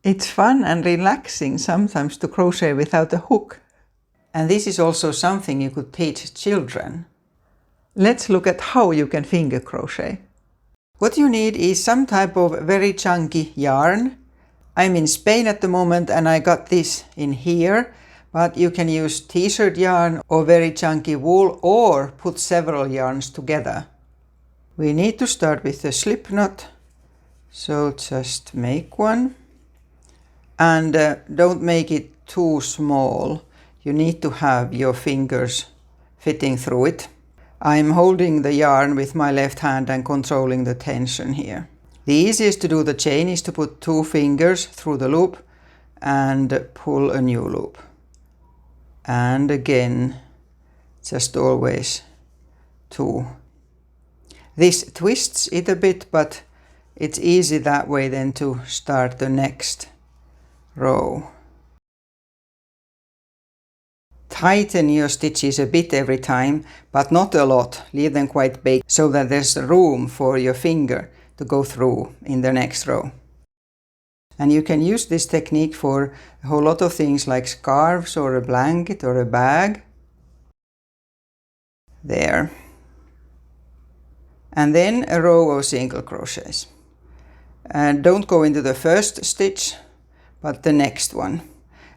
It's fun and relaxing sometimes to crochet without a hook. And this is also something you could teach children. Let's look at how you can finger crochet. What you need is some type of very chunky yarn. I'm in Spain at the moment and I got this in here, but you can use t-shirt yarn or very chunky wool or put several yarns together. We need to start with the slip knot, so just make one. And don't make it too small. You need to have your fingers fitting through it. I'm holding the yarn with my left hand and controlling the tension here. The easiest to do the chain is to put 2 fingers through the loop and pull a new loop. And again, just always 2. This twists it a bit, but it's easy that way then to start the next row. Tighten your stitches a bit every time, but not a lot. Leave them quite big so that there's room for your finger to go through in the next row. And you can use this technique for a whole lot of things like scarves or a blanket or a bag. There. And then a row of single crochets. And don't go into the first stitch, but the next one.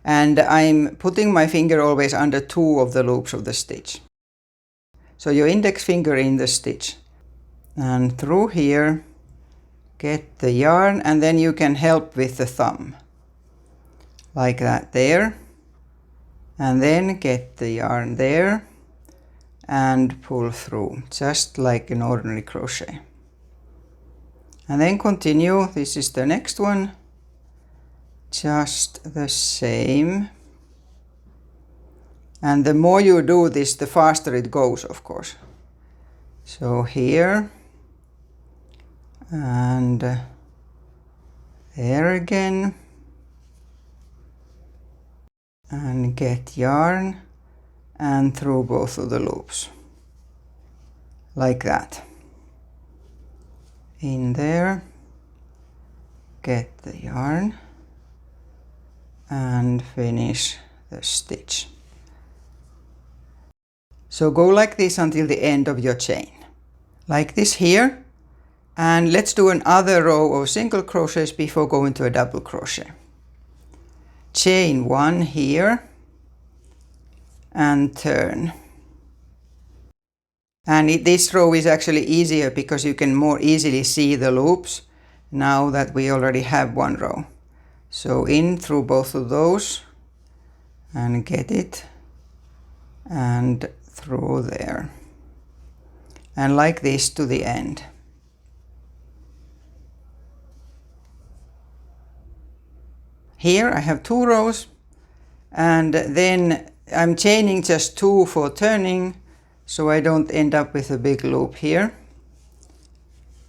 And I'm putting my finger always under 2 of the loops of the stitch. So your index finger in the stitch. And through here, get the yarn, and then you can help with the thumb. Like that there. And then get the yarn there and pull through, just like an ordinary crochet. And then continue, this is the next one. Just the same. And the more you do this, the faster it goes, of course. So here and there again. And get yarn and through both of the loops. Like that. In there. Get the yarn. And finish the stitch. So go like this until the end of your chain. Like this here. And let's do another row of single crochets before going to a double crochet. Chain 1 here and turn. And this row is actually easier because you can more easily see the loops now that we already have one row. So in through both of those and get it and through there. And like this to the end. Here I have 2 rows and then I'm chaining just 2 for turning so I don't end up with a big loop here.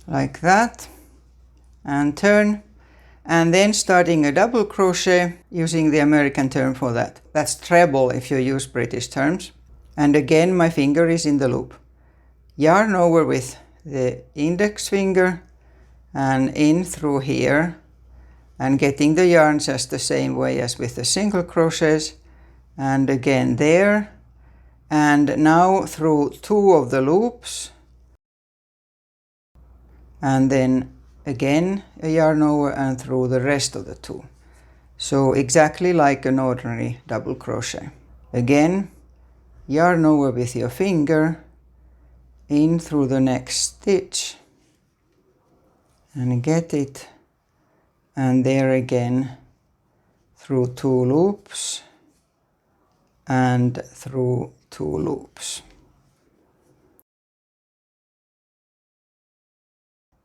Like that. And turn. And then starting a double crochet using the American term for that. That's treble if you use British terms. And again my finger is in the loop. Yarn over with the index finger and in through here and getting the yarn just the same way as with the single crochets. And again there. And now through 2 of the loops. And then again a yarn over and through the rest of the 2. So exactly like an ordinary double crochet. Again, yarn over with your finger, in through the next stitch, and get it, and there again through 2 loops, and through 2 loops.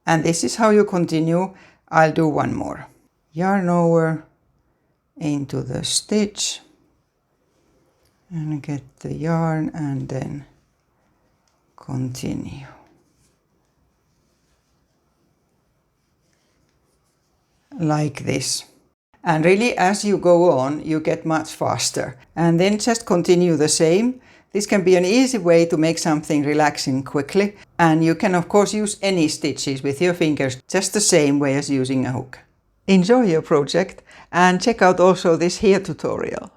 And this is how you continue. I'll do one more. Yarn over into the stitch and get the yarn and then continue. Like this. And really as you go on you get much faster. And then just continue the same. This can be an easy way to make something relaxing quickly, and you can of course use any stitches with your fingers just the same way as using a hook. Enjoy your project and check out also this hair tutorial.